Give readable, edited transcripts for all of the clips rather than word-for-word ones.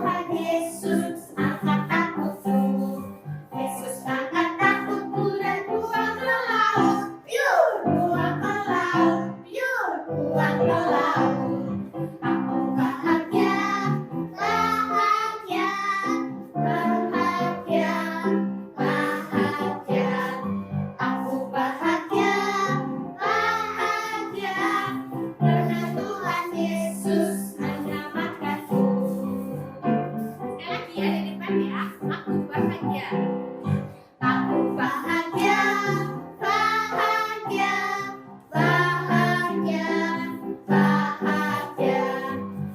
Tuhan Yesus, angkat takutku. Yesus angkat takutku dan buang ke laut. Yuk, buang ke laut. Yuk, buang ke laut. Aku bahagia, bahagia, bahagia, bahagia. Aku bahagia, bahagia, karena Tuhan Yesus menyelamatkanku. Sekali lagi ya di depan ya. Aku bahagia. Aku bahagia, bahagia, bahagia, bahagia.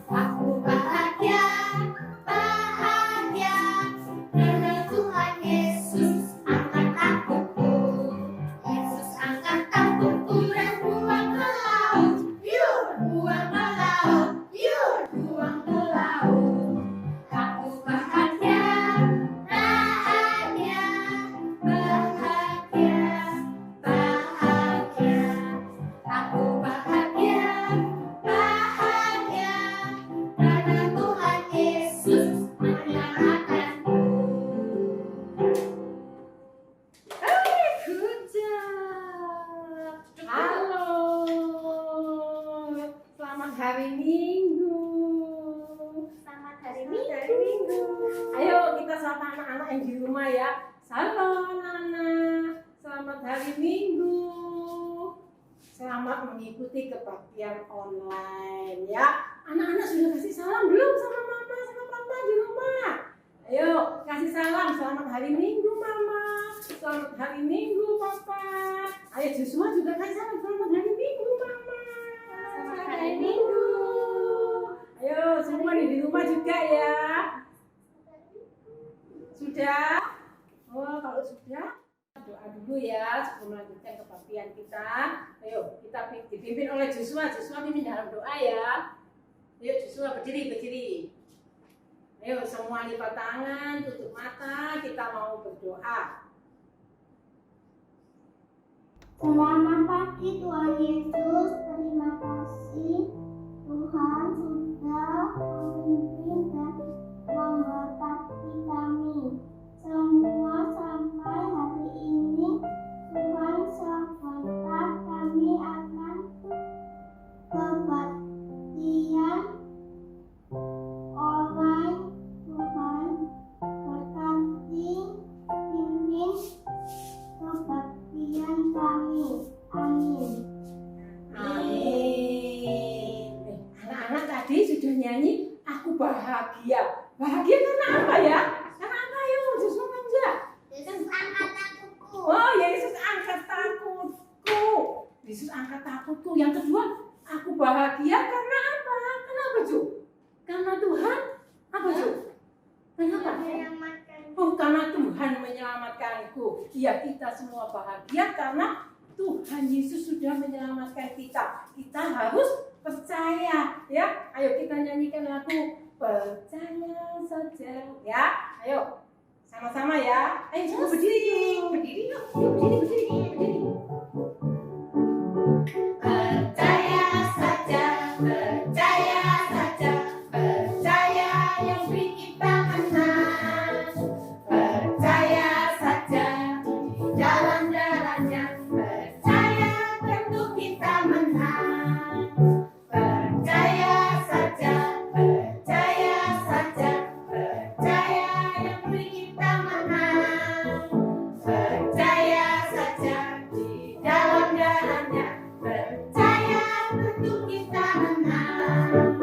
Aku bahagia, bahagia, karena Tuhan Yesus angkat takutku. Yesus angkat takutku dan buang ke laut. Yuk, buang ke laut. Yuk, buang ke laut. Aku bahagia, bahagia, bahagia, bahagia. Aku bahagia, bahagia, karena Tuhan Yesus menyelamatkanku. Good job. Halo. Selamat hari Minggu. Selamat hari Hari Minggu. Ayo kita sapa anak-anak yang di rumah ya. Halo anak-anak. Selamat hari Minggu. Selamat mengikuti kebaktian online ya. Anak-anak sudah kasih salam belum sama mama sama papa di rumah? Ayo kasih salam. Selamat hari Minggu mama. Selamat hari Minggu papa. Ayo Joshua juga kasih salam. Selamat hari Minggu mama. Selamat hari Minggu. Ayo semua di rumah juga ya. Sudah? Oh kalau sudah, doa dulu ya sebelum melanjutkan kebaktian kita. Ayo kita dipimpin oleh Joshua. Joshua pimpin dalam doa ya. Ayo Joshua berdiri. Ayo semua lipat tangan, tutup mata, kita mau berdoa. Selamat pagi Tuhan Yesus, terima kasih Tuhan sudah memimpin dan memberkati kami semua sampai hari ini. Tuhan serta kami akan kebaktian online. Tuhan berkati pimpin kebaktian kami. Amin. Amin. Anak-anak tadi sudah nyanyi, aku bahagia. Bahagia karena apa ya? Karena apa yuk? Joshua ngajak. Yesus angkat takutku. Oh, Yesus angkat takutku. Yesus angkat takutku. Yang kedua, aku bahagia karena apa? Kenapa, Ju? Karena Tuhan apa, Ju? Kenapa? Menyelamatkan. Oh, karena Tuhan menyelamatkanku. Ya, kita semua bahagia karena Tuhan Yesus sudah menyelamatkan kita. Kita harus percaya, ya. Ayo kita nyanyikan lagu Percaya Saja, ya. Ayo, sama-sama ya. Ayo semua berdiri yuk. Berdiri. Percaya saja, percaya saja, percaya yang beri kita menang. Percaya saja di dalam jalannya, percaya tentu kita menang. Percaya saja, percaya saja, percaya yang beri kita menang. Percaya saja di dalam jalannya, percaya tentu kita menang.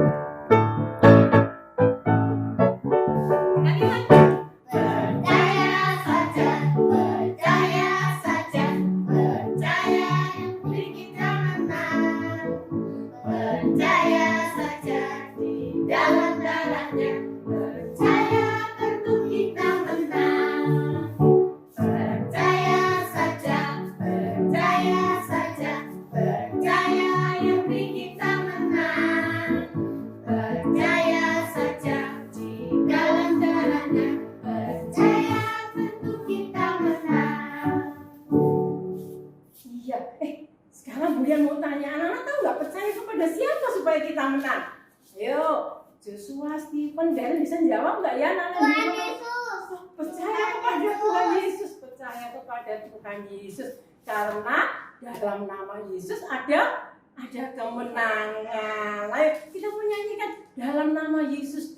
Jawab nggak ya Nana? Tuhan Yesus. Percaya kepada Tuhan Yesus, percaya kepada Tuhan Yesus, karena dalam nama Yesus ada kemenangan. Ayo kita menyanyikan dalam nama Yesus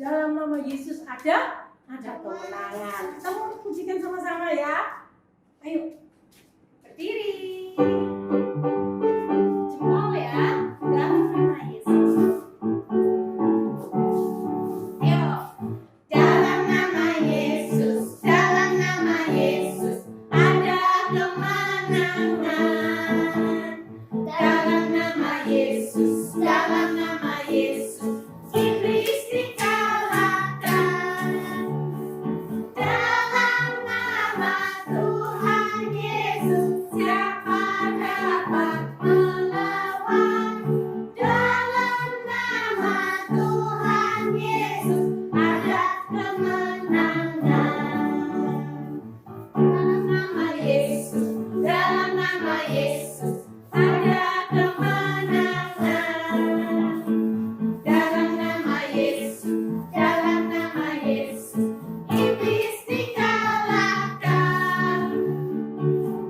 ada kemenangan. Kita mau pujikan sama-sama ya. Ayo berdiri. Jempol ya. Dalam nama Yesus. Ayo. Dalam nama Yesus ada kemenangan. Dalam nama Yesus iblis dikalahkan. Dalam nama Tuhan Yesus siapa dapat melawan? Dalam nama Tuhan Yesus ada kemenangan. Dalam nama Yesus ada kemenangan. Dalam nama Yesus iblis dikalahkan.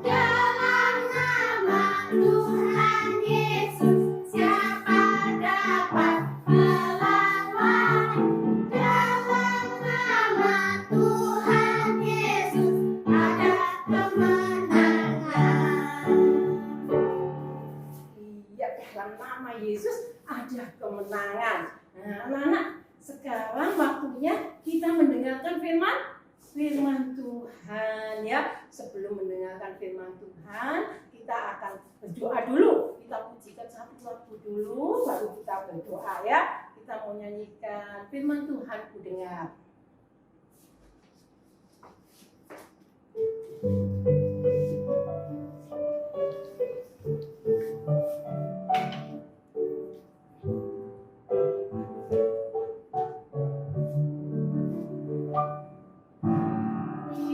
Dalam nama Tuhan Yesus siapa dapat melawan? Dalam nama Tuhan Yesus ada kemenangan. Iya, dalam nama Yesus ada kemenangan. Nah, anak-anak, sekarang waktunya kita mendengarkan firman Tuhan ya. Sebelum mendengarkan firman Tuhan, kita akan berdoa dulu. Kita pujikan satu lagu dulu, baru kita berdoa ya. Kita mau nyanyikan firman Tuhan ku dengar.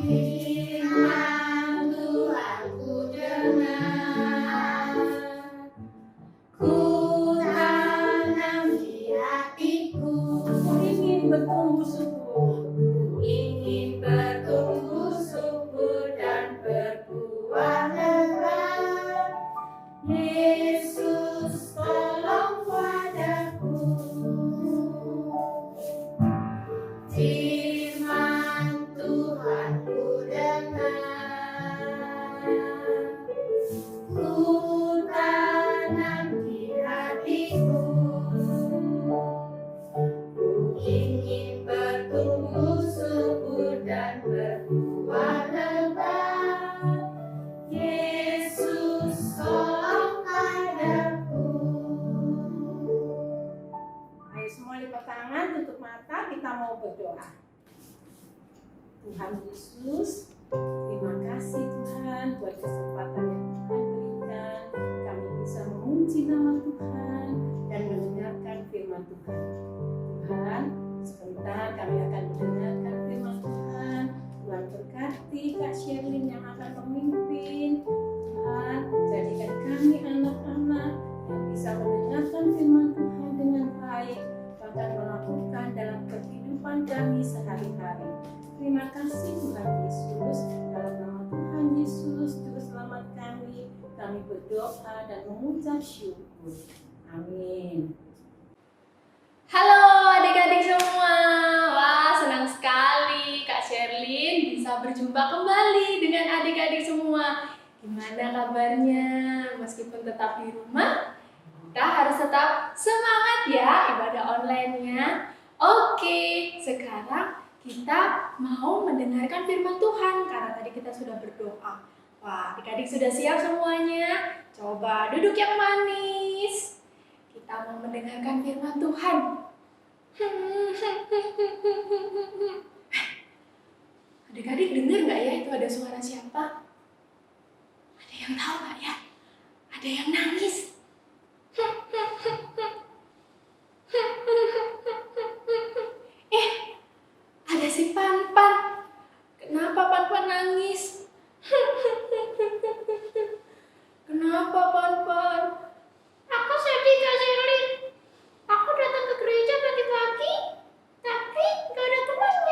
Firman Tuhan ku dengar, ku tanam di hatiku. Aku ingin bertumbuh subur. Ku ingin bertumbuh subur dan berbuah lebat. Yesus tolong wadaku. Firman Tuhan ku dengar, ku tanam di hatiku. Ku ingin bertumbuh subur dan berbuah lebat. Yesus tolong padaku. Ayo semua lipat tangan, tutup mata, kita mau berdoa. Tuhan Yesus, terima kasih Tuhan buat kesempatan yang Tuhan berikan. Kami bisa memuji nama Tuhan dan mendengarkan firman Tuhan. Tuhan, sebentar kami akan mendengarkan firman Tuhan. Tuhan berkati Kak Sherlyn yang akan memimpin. Tuhan, jadikan kami anak-anak yang bisa mendengarkan firman Tuhan dengan baik, bahkan melakukan dalam kehidupan kami sehari-hari. Terima kasih Tuhan Yesus, dalam nama Tuhan Yesus, Juru Selamat kami berdoa dan mengucap syukur. Amin. Halo adik-adik semua, wah senang sekali Kak Sherlyn bisa berjumpa kembali dengan adik-adik semua. Gimana kabarnya? Meskipun tetap di rumah, kita harus tetap semangat ya ibadah online-nya. Oke, sekarang kita mau mendengarkan firman Tuhan karena tadi kita sudah berdoa. Wah, adik-adik sudah siap semuanya? Coba duduk yang manis. Kita mau mendengarkan firman Tuhan. Adik-adik dengar nggak ya itu ada suara siapa? Ada yang tahu nggak ya? Ada yang nangis. Ada si Pan-Pan. Kenapa Pan-Pan nangis? Kenapa Pan-Pan? Aku sedih Kak Sherlyn. Aku datang ke gereja pagi-pagi, tapi gak ada temanku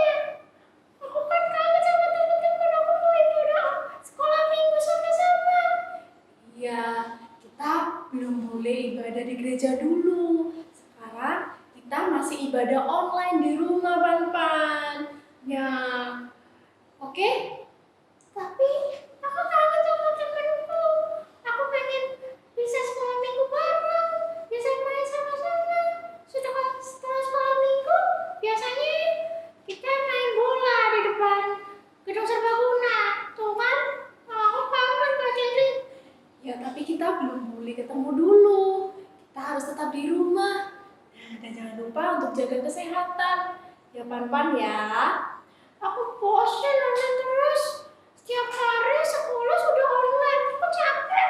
jaga kesehatan. Ya Pan ya. Aku bosan nonton terus. Setiap hari sekolah sudah online. Aku capek.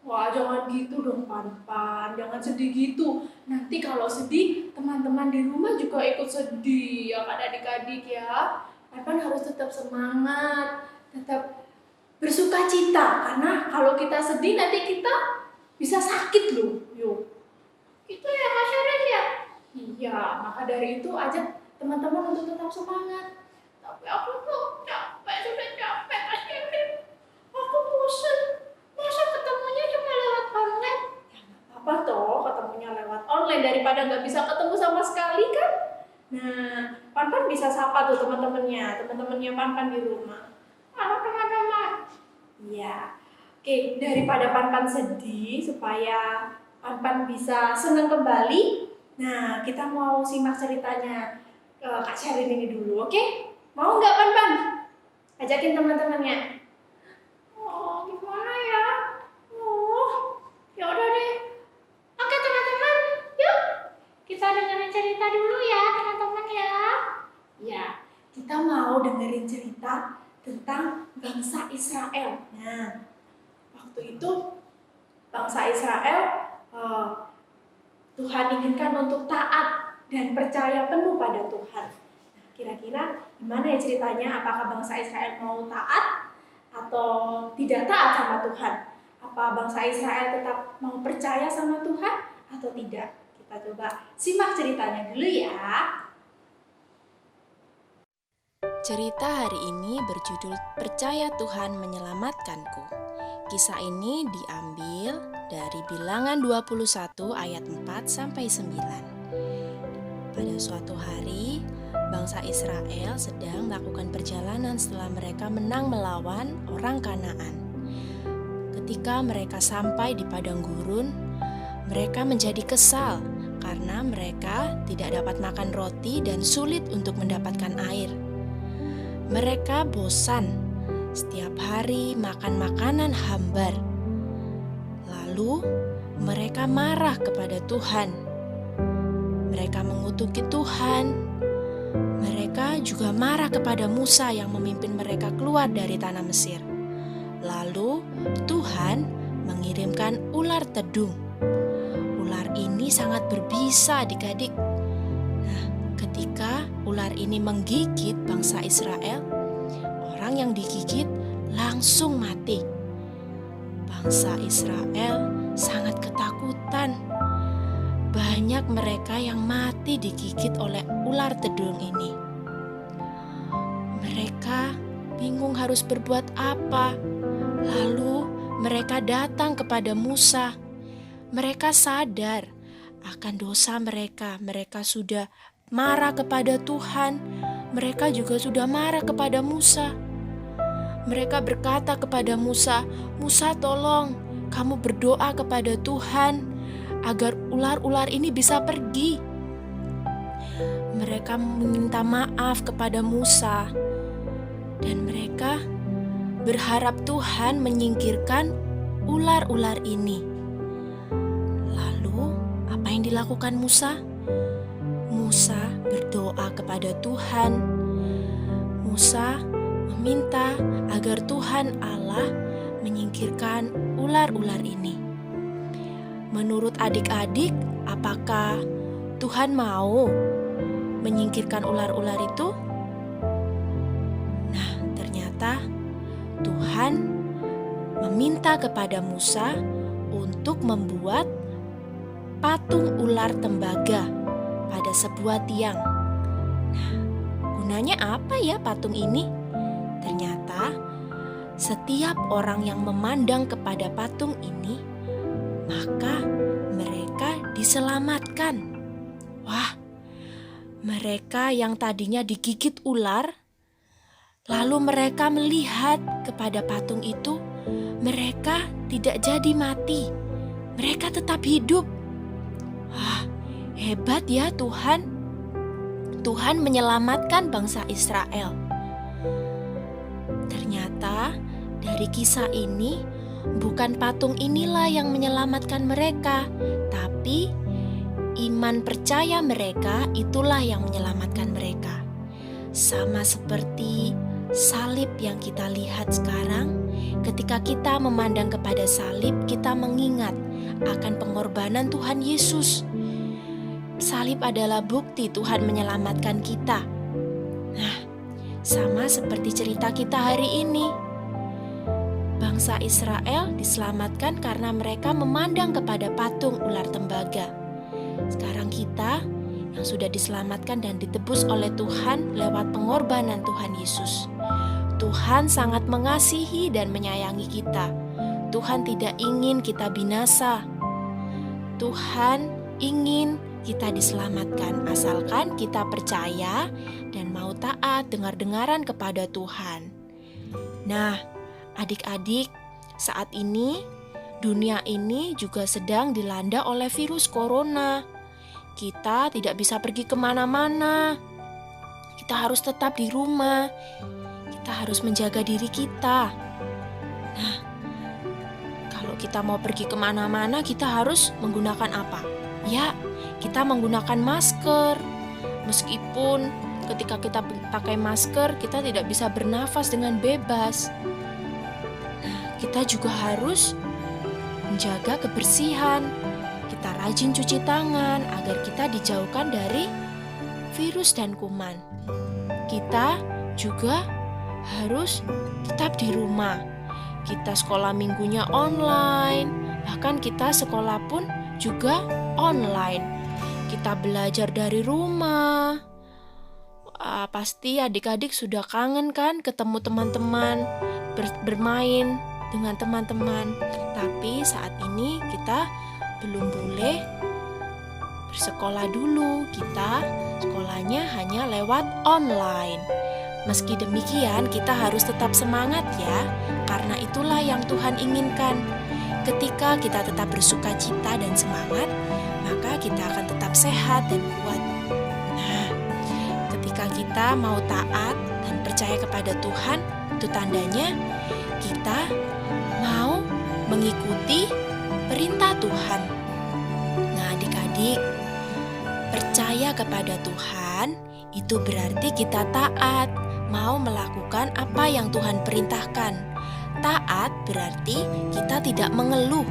Wah, jangan gitu dong Pan. Jangan sedih gitu. Nanti kalau sedih, teman-teman di rumah juga ikut sedih ya kan adik-adik ya. Pan harus tetap semangat, tetap bersuka cita. Karena kalau kita sedih nanti kita bisa sakit loh. Yuk. Itu ya Kak Sherin ya? Iya, maka dari itu ajak teman-teman untuk tetap semangat. Tapi aku tuh sudah capek Kak Sherin. Aku bosan. Masa ketemunya cuma lewat online? Ya nggak apa toh ketemunya lewat online daripada nggak bisa ketemu sama sekali kan? Nah, Pan bisa sapa tuh teman-temannya Pan di rumah. Halo teman-teman. Iya. Oke, daripada Pan sedih supaya Pan bisa senang kembali. Nah, kita mau simak ceritanya Kak Sherin ini dulu, oke? Mau nggak Pan? Ajakin teman-temannya. Oh, gimana ya? Oh, ya udah deh. Oke teman-teman, yuk kita dengerin cerita dulu ya teman-teman ya. Ya, kita mau dengerin cerita tentang bangsa Israel. Nah, waktu itu bangsa Israel Tuhan inginkan untuk taat dan percaya penuh pada Tuhan. Nah, kira-kira gimana ya ceritanya? Apakah bangsa Israel mau taat atau tidak taat sama Tuhan? Apa bangsa Israel tetap mau percaya sama Tuhan atau tidak? Kita coba simak ceritanya dulu ya. Cerita hari ini berjudul Percaya Tuhan Menyelamatkanku. Kisah ini diambil dari Bilangan 21 ayat 4 sampai 9. Pada suatu hari, bangsa Israel sedang melakukan perjalanan setelah mereka menang melawan orang Kanaan. Ketika mereka sampai di padang gurun, mereka menjadi kesal karena mereka tidak dapat makan roti dan sulit untuk mendapatkan air. Mereka bosan setiap hari makan makanan hambar. Lalu mereka marah kepada Tuhan. Mereka mengutuki Tuhan. Mereka juga marah kepada Musa yang memimpin mereka keluar dari tanah Mesir. Lalu Tuhan mengirimkan ular tedung. Ular ini sangat berbisa adik-adik. Nah, ketika ular ini menggigit bangsa Israel, orang yang digigit langsung mati. Bangsa Israel sangat ketakutan. Banyak mereka yang mati digigit oleh ular tedung ini. Mereka bingung harus berbuat apa. Lalu mereka datang kepada Musa. Mereka sadar akan dosa mereka. Mereka sudah marah kepada Tuhan. Mereka juga sudah marah kepada Musa. Mereka berkata kepada Musa, "Musa, tolong kamu berdoa kepada Tuhan agar ular-ular ini bisa pergi." Mereka meminta maaf kepada Musa dan mereka berharap Tuhan menyingkirkan ular-ular ini. Lalu, apa yang dilakukan Musa? Musa berdoa kepada Tuhan. Musa meminta agar Tuhan Allah menyingkirkan ular-ular ini. Menurut adik-adik, apakah Tuhan mau menyingkirkan ular-ular itu? Nah, ternyata Tuhan meminta kepada Musa untuk membuat patung ular tembaga pada sebuah tiang. Nah, gunanya apa ya patung ini? Ternyata setiap orang yang memandang kepada patung ini, maka mereka diselamatkan. Wah, mereka yang tadinya digigit ular, lalu mereka melihat kepada patung itu, mereka tidak jadi mati. Mereka tetap hidup. Wah, hebat ya Tuhan. Tuhan menyelamatkan bangsa Israel. Ternyata dari kisah ini bukan patung inilah yang menyelamatkan mereka, tapi iman percaya mereka itulah yang menyelamatkan mereka. Sama seperti salib yang kita lihat sekarang, ketika kita memandang kepada salib, kita mengingat akan pengorbanan Tuhan Yesus. Salib adalah bukti Tuhan menyelamatkan kita. Nah, sama seperti cerita kita hari ini. Bangsa Israel diselamatkan karena mereka memandang kepada patung ular tembaga. Sekarang kita yang sudah diselamatkan dan ditebus oleh Tuhan lewat pengorbanan Tuhan Yesus. Tuhan sangat mengasihi dan menyayangi kita. Tuhan tidak ingin kita binasa. Tuhan ingin kita diselamatkan asalkan kita percaya dan mau taat dengar-dengaran kepada Tuhan. Nah, adik-adik, saat ini dunia ini juga sedang dilanda oleh virus corona. Kita tidak bisa pergi kemana-mana. Kita harus tetap di rumah. Kita harus menjaga diri kita. Nah, kalau kita mau pergi kemana-mana, kita harus menggunakan apa? Ya, kita menggunakan masker. Meskipun ketika kita pakai masker, kita tidak bisa bernafas dengan bebas. Kita juga harus menjaga kebersihan. Kita rajin cuci tangan agar kita dijauhkan dari virus dan kuman. Kita juga harus tetap di rumah. Kita sekolah minggunya online, bahkan kita sekolah pun juga online. Kita belajar dari rumah. Pasti adik-adik sudah kangen kan ketemu teman-teman, bermain dengan teman-teman. Tapi saat ini kita belum boleh bersekolah dulu. Kita sekolahnya hanya lewat online. Meski demikian, kita harus tetap semangat ya, karena itulah yang Tuhan inginkan. Ketika kita tetap bersukacita dan semangat, maka kita akan tetap sehat dan kuat. Nah, ketika kita mau taat dan percaya kepada Tuhan, itu tandanya kita mau mengikuti perintah Tuhan. Nah, adik-adik, percaya kepada Tuhan itu berarti kita taat, mau melakukan apa yang Tuhan perintahkan. Taat berarti kita tidak mengeluh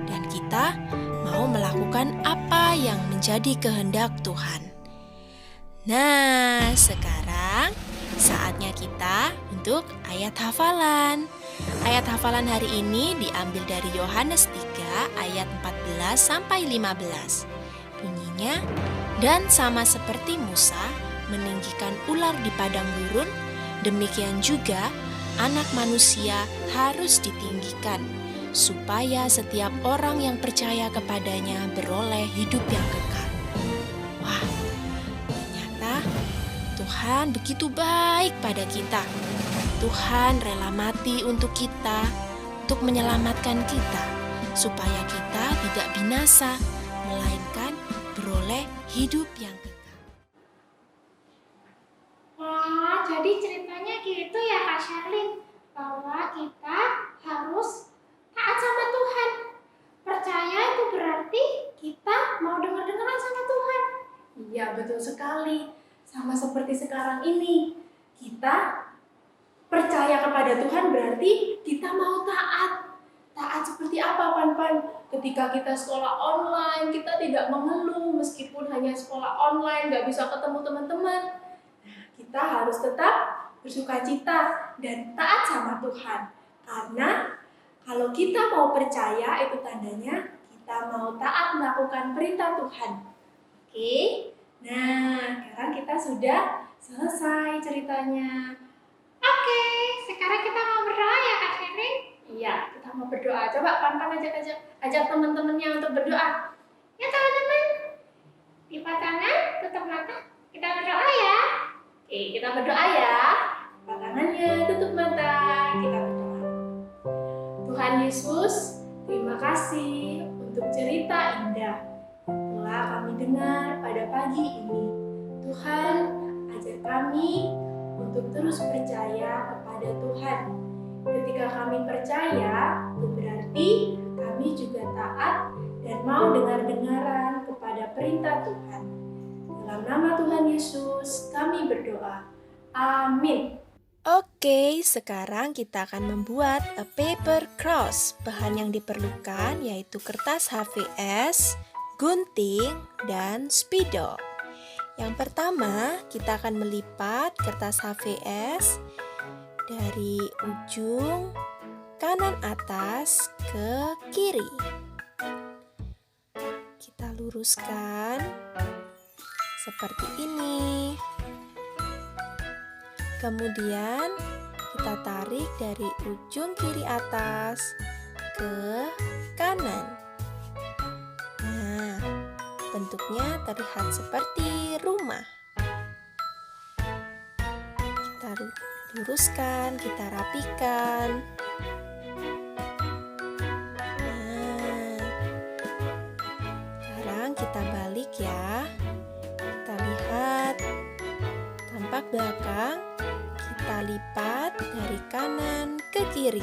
dan kita mau melakukan apa yang menjadi kehendak Tuhan. Nah, sekarang saatnya kita untuk ayat hafalan. Ayat hafalan hari ini diambil dari Yohanes 3 ayat 14 sampai 15. Bunyinya, dan sama seperti Musa meninggikan ular di padang gurun, demikian juga Anak Manusia harus ditinggikan, supaya setiap orang yang percaya kepadanya beroleh hidup yang kekal. Wah, ternyata Tuhan begitu baik pada kita. Tuhan rela mati untuk kita, untuk menyelamatkan kita, supaya kita tidak binasa, melainkan beroleh hidup yang kekal. Wah, jadi ceritanya gitu ya Kak Sherlyn, bahwa kita harus taat sama Tuhan. Percaya itu berarti kita mau dengar-dengaran sama Tuhan. Iya, betul sekali. Sama seperti sekarang ini. Kita percaya kepada Tuhan berarti kita mau taat. Taat seperti apa, Pan-Pan? Ketika kita sekolah online, kita tidak mengeluh meskipun hanya sekolah online, nggak bisa ketemu teman-teman. Nah, kita harus tetap bersukacita dan taat sama Tuhan. Karena kalau kita mau percaya, itu tandanya kita mau taat melakukan perintah Tuhan. Oke? Nah, sekarang kita sudah selesai ceritanya. Oke, sekarang kita mau berdoa ya Kak Sherlyn. Iya, kita mau berdoa. Coba Pan-Pan ajak teman-temannya untuk berdoa. Ya teman-teman, lipat tangan, tutup mata, kita berdoa ya. Oke, kita berdoa ya. Lipat tangannya, tutup mata. Kita berdoa. Tuhan Yesus, terima kasih untuk cerita indah yang telah kami dengar pada pagi ini. Tuhan, ajar kami untuk terus percaya kepada Tuhan. Ketika kami percaya, itu berarti kami juga taat dan mau dengar-dengaran kepada pada perintah Tuhan. Dalam nama Tuhan Yesus, kami berdoa. Amin. Oke, sekarang kita akan membuat a paper cross. Bahan yang diperlukan yaitu kertas HVS, gunting, dan spidol. Yang pertama, kita akan melipat kertas HVS dari ujung kanan atas ke kiri. Kita luruskan seperti ini. Kemudian kita tarik dari ujung kiri atas ke kanan. Nah, bentuknya terlihat seperti rumah. Kita luruskan, kita rapikan. Nah, sekarang kita balik ya. Kita lihat tampak belakang. Kita lipat dari kanan ke kiri.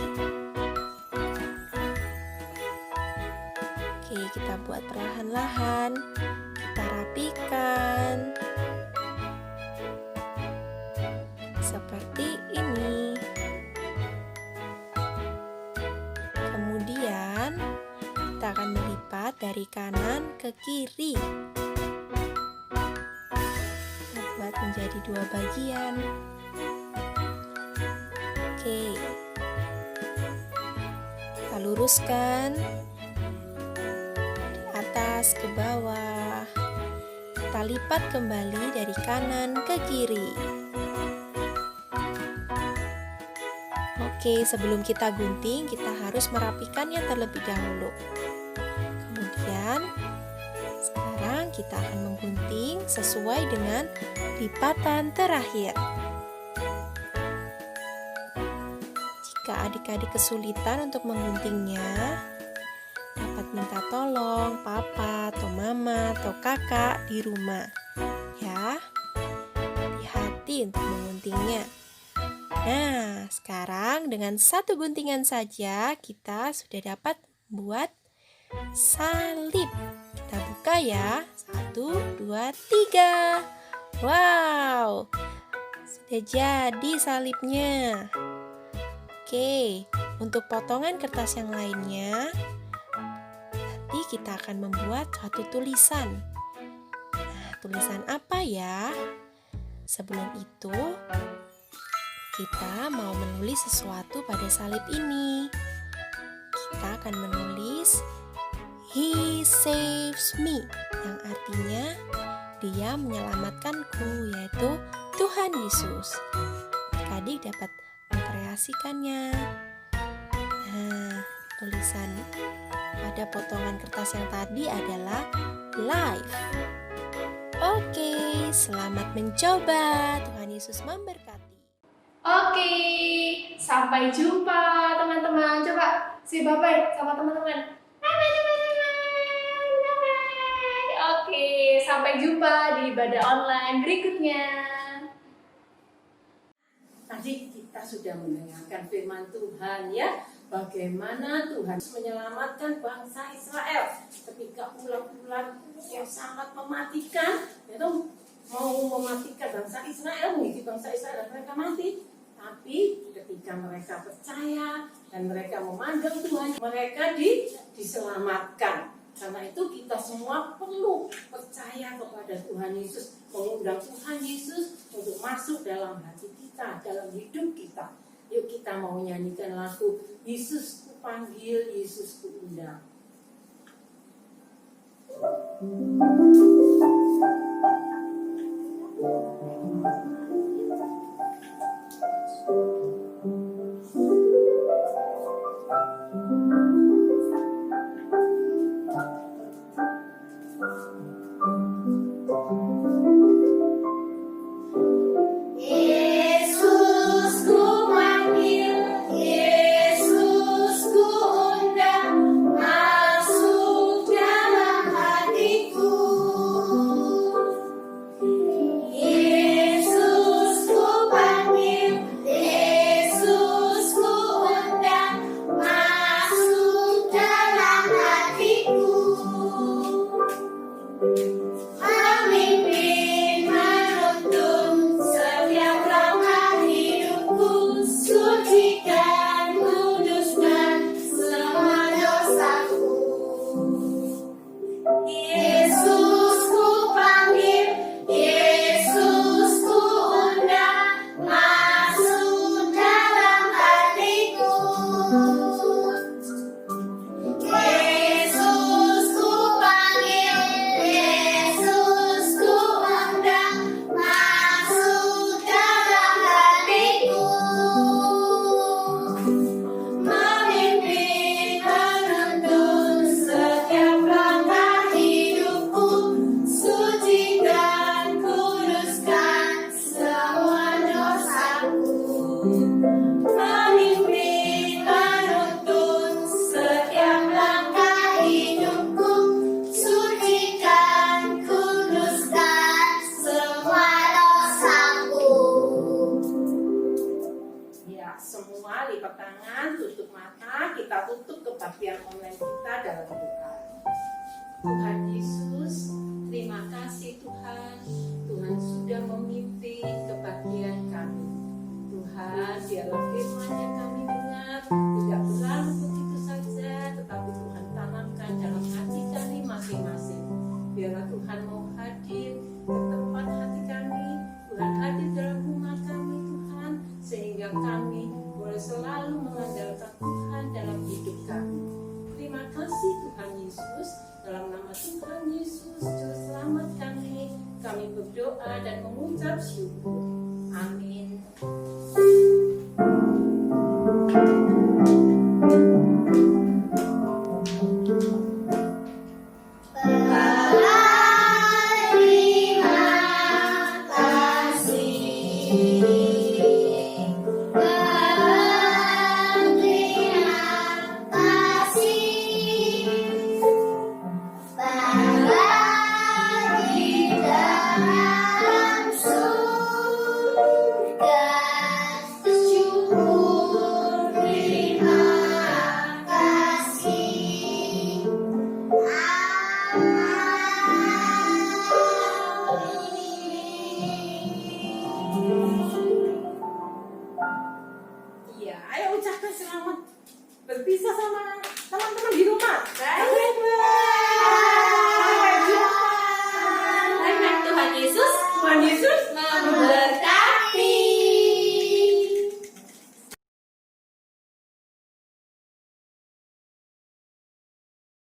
Oke, kita buat perlahan-lahan. Kita rapikan. Seperti ini. Kemudian, kita akan melipat dari kanan ke kiri. Kita buat menjadi 2 bagian. Oke, kita luruskan dari atas ke bawah. Kita lipat kembali dari kanan ke kiri. Oke, sebelum kita gunting, kita harus merapikannya terlebih dahulu. Kemudian, sekarang kita akan menggunting sesuai dengan lipatan terakhir. Jika adik-adik kesulitan untuk mengguntingnya, dapat minta tolong papa atau mama atau kakak di rumah. Ya, hati-hati untuk mengguntingnya. Nah, sekarang dengan 1 guntingan saja kita sudah dapat buat salib. Kita buka ya. 1, 2, 3. Wow, sudah jadi salibnya. Oke, untuk potongan kertas yang lainnya, nanti kita akan membuat suatu tulisan. Nah, tulisan apa ya? Sebelum itu, kita mau menulis sesuatu pada salib ini. Kita akan menulis He saves me, yang artinya Dia menyelamatkanku, yaitu Tuhan Yesus. Adik dapat mengkreasikannya. Nah, tulisan pada potongan kertas yang tadi adalah life. Oke, selamat mencoba. Tuhan Yesus memberkati. Oke, sampai jumpa teman-teman. Coba si bye-bye sama teman-teman. Bye-bye teman-teman. Bye-bye. Oke, sampai jumpa di ibadah online berikutnya. Tadi kita sudah mendengarkan firman Tuhan ya, bagaimana Tuhan menyelamatkan bangsa Israel ketika ulat-ulat yang sangat mematikan, itu mau mematikan bangsa Israel, mengikuti bangsa Israel dan mereka mati. Tapi ketika mereka percaya dan mereka memandang Tuhan, mereka diselamatkan. Karena itu kita semua perlu percaya kepada Tuhan Yesus, mengundang Tuhan Yesus untuk masuk dalam hati kita, dalam hidup kita. Yuk kita mau nyanyikan lagu Yesus ku panggil, Yesus ku undang. Yesus ku panggil, Yesus ku undang, masuk dalam hatiku. memimpin, menuntun setiap langkah hidupku, sucikan, kuduskan semua dosaku. Ya, semua lipat tangan, tutup mata, kita tutup kebaktian online kita dalam doa. Tuhan Yesus, terima kasih Tuhan. Tuhan sudah memimpin kebaktian kami. Tuhan, biarlah firman-Nya kami dengar, tidak berlalu begitu saja, tetapi Tuhan tanamkan dalam hati kami masing-masing. Biarlah Tuhan mau hadir ke tempat hati kami, Tuhan hadir dalam rumah kami Tuhan, sehingga kami boleh selalu mengandalkan Tuhan dalam hidup kami. Terima kasih Tuhan Yesus, dalam nama Tuhan Yesus, Juru Selamat kami berdoa dan mengucap syukur. Amin. Iya, ayo ucapkan selamat berpisah sama teman-teman di rumah. Bye. Tuhan Yesus. Tuhan Yesus